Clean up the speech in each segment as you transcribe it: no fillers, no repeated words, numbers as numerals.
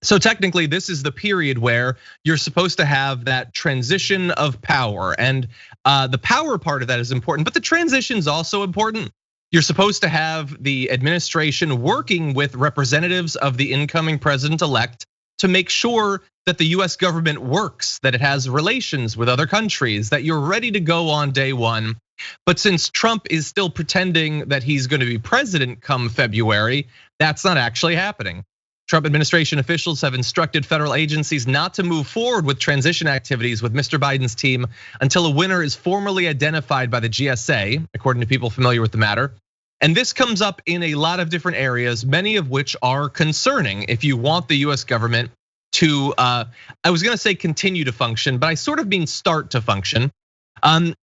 So technically, this is the period where you're supposed to have that transition of power, and the power part of that is important, but the transition is also important. You're supposed to have the administration working with representatives of the incoming president-elect to make sure that the US government works, that it has relations with other countries, that you're ready to go on day one. But since Trump is still pretending that he's going to be president come February, that's not actually happening. Trump administration officials have instructed federal agencies not to move forward with transition activities with Mr. Biden's team until a winner is formally identified by the GSA, according to people familiar with the matter. And this comes up in a lot of different areas, many of which are concerning if you want the US government to, I was gonna say continue to function, but I sort of mean start to function.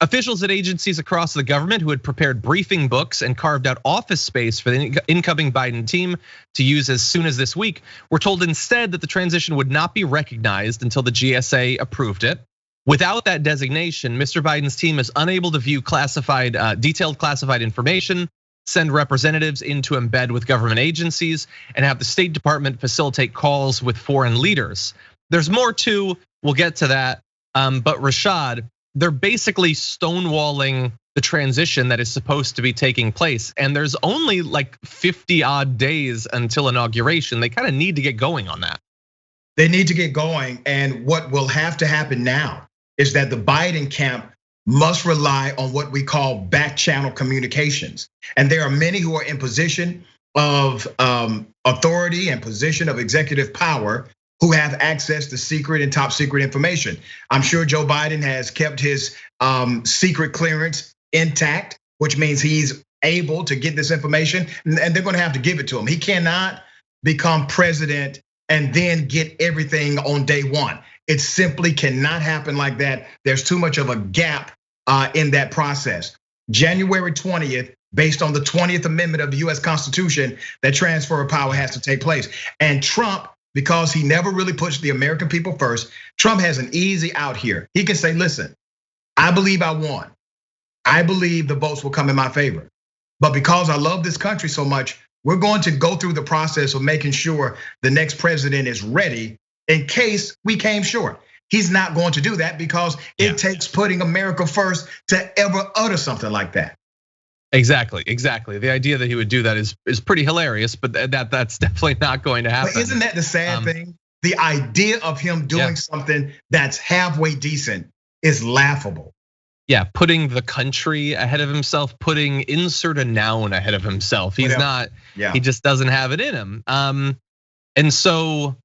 Officials at agencies across the government who had prepared briefing books and carved out office space for the incoming Biden team to use as soon as this week were told instead that the transition would not be recognized until the GSA approved it. Without that designation, Mr. Biden's team is unable to view detailed classified information, send representatives in to embed with government agencies, and have the State Department facilitate calls with foreign leaders. There's more too, we'll get to that, but Rashad, they're basically stonewalling the transition that is supposed to be taking place. And there's only like 50 odd days until inauguration. They kind of need to get going on that. They need to get going. And what will have to happen now is that the Biden camp must rely on what we call back channel communications. And there are many who are in position of authority and position of executive power who have access to secret and top secret information. I'm sure Joe Biden has kept his secret clearance intact, which means he's able to get this information, and they're gonna have to give it to him. He cannot become president and then get everything on day one. It simply cannot happen like that. There's too much of a gap in that process. January 20th, based on the 20th Amendment of the US Constitution, that transfer of power has to take place. And Trump, because he never really pushed the American people first, Trump has an easy out here. He can say, listen, I believe I won. I believe the votes will come in my favor. But because I love this country so much, we're going to go through the process of making sure the next president is ready in case we came short. He's not going to do that because it takes putting America first to ever utter something like that. Exactly. The idea that he would do that is pretty hilarious, but that's definitely not going to happen. But isn't that the sad thing? The idea of him doing something that's halfway decent is laughable. Yeah, putting the country ahead of himself, putting insert a noun ahead of himself. He's not, he just doesn't have it in him. And so,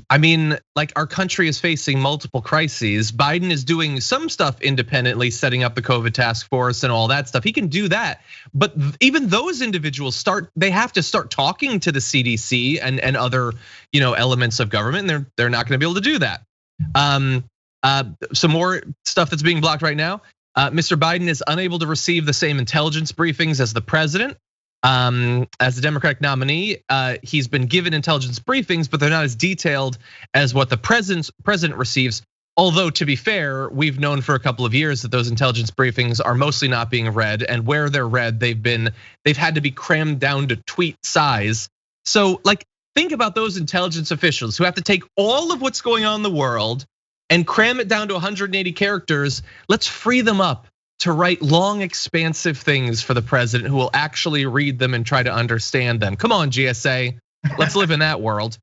I mean, like our country is facing multiple crises. Biden is doing some stuff independently, setting up the COVID task force and all that stuff. He can do that, but even those individuals they have to start talking to the CDC and other, elements of government, and they're not going to be able to do that. Some more stuff that's being blocked right now. Mr. Biden is unable to receive the same intelligence briefings as the president. As the Democratic nominee, he's been given intelligence briefings, but they're not as detailed as what the president receives. Although, to be fair, we've known for a couple of years that those intelligence briefings are mostly not being read, and where they're read, they've had to be crammed down to tweet size. So, like, think about those intelligence officials who have to take all of what's going on in the world and cram it down to 180 characters. Let's free them up to write long, expansive things for the president who will actually read them and try to understand them. Come on, GSA, let's live in that world.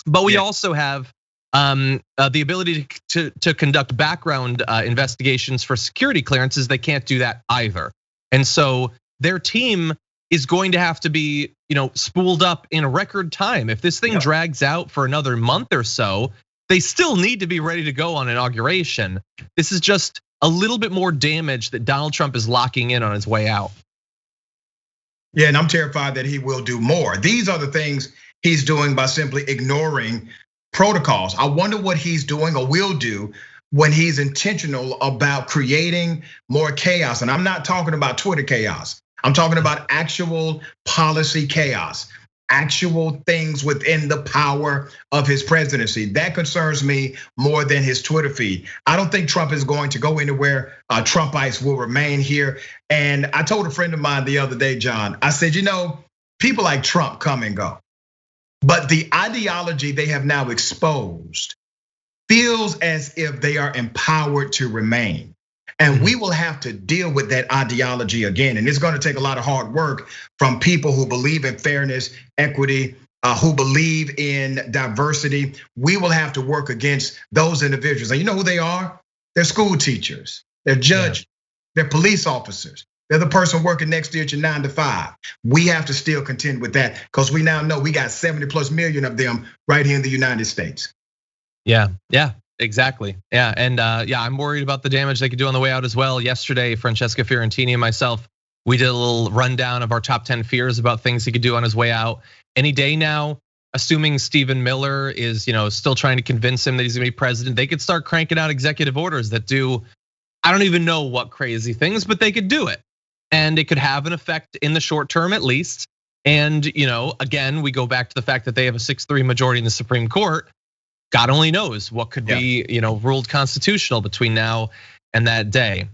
But we also have the ability to conduct background investigations for security clearances. They can't do that either. And so their team is going to have to be, spooled up in a record time. If this thing drags out for another month or so, they still need to be ready to go on inauguration. This is just a little bit more damage that Donald Trump is locking in on his way out. Yeah, and I'm terrified that he will do more. These are the things he's doing by simply ignoring protocols. I wonder what he's doing or will do when he's intentional about creating more chaos. And I'm not talking about Twitter chaos. I'm talking about actual policy chaos, actual things within the power of his presidency. That concerns me more than his Twitter feed. I don't think Trump is going to go anywhere. Trumpites will remain here. And I told a friend of mine the other day, John, I said, people like Trump come and go. But the ideology they have now exposed feels as if they are empowered to remain. And we will have to deal with that ideology again. And it's going to take a lot of hard work from people who believe in fairness, equity, who believe in diversity. We will have to work against those individuals. And you know who they are? They're school teachers, they're judges, they're police officers. They're the person working next to you at your 9 to 5. We have to still contend with that because we now know we got 70+ million of them right here in the United States. Yeah, exactly. Yeah, and I'm worried about the damage they could do on the way out as well. Yesterday, Francesca Fiorentini and myself, we did a little rundown of our top 10 fears about things he could do on his way out. Any day now, assuming Stephen Miller is, still trying to convince him that he's gonna be president, they could start cranking out executive orders that do, I don't even know what crazy things, but they could do it. And it could have an effect in the short term at least. And again, we go back to the fact that they have a 6-3 majority in the Supreme Court. God only knows what could be, ruled constitutional between now and that day.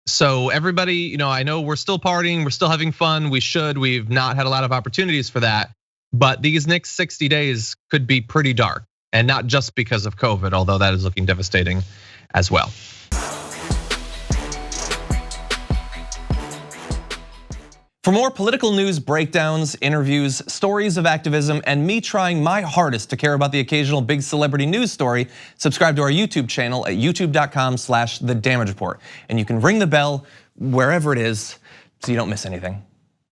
So everybody, I know we're still partying, we're still having fun. We've not had a lot of opportunities for that. But these next 60 days could be pretty dark, and not just because of COVID, although that is looking devastating as well. For more political news breakdowns, interviews, stories of activism, and me trying my hardest to care about the occasional big celebrity news story, subscribe to our YouTube channel at youtube.com/The Damage Report. And you can ring the bell wherever it is so you don't miss anything.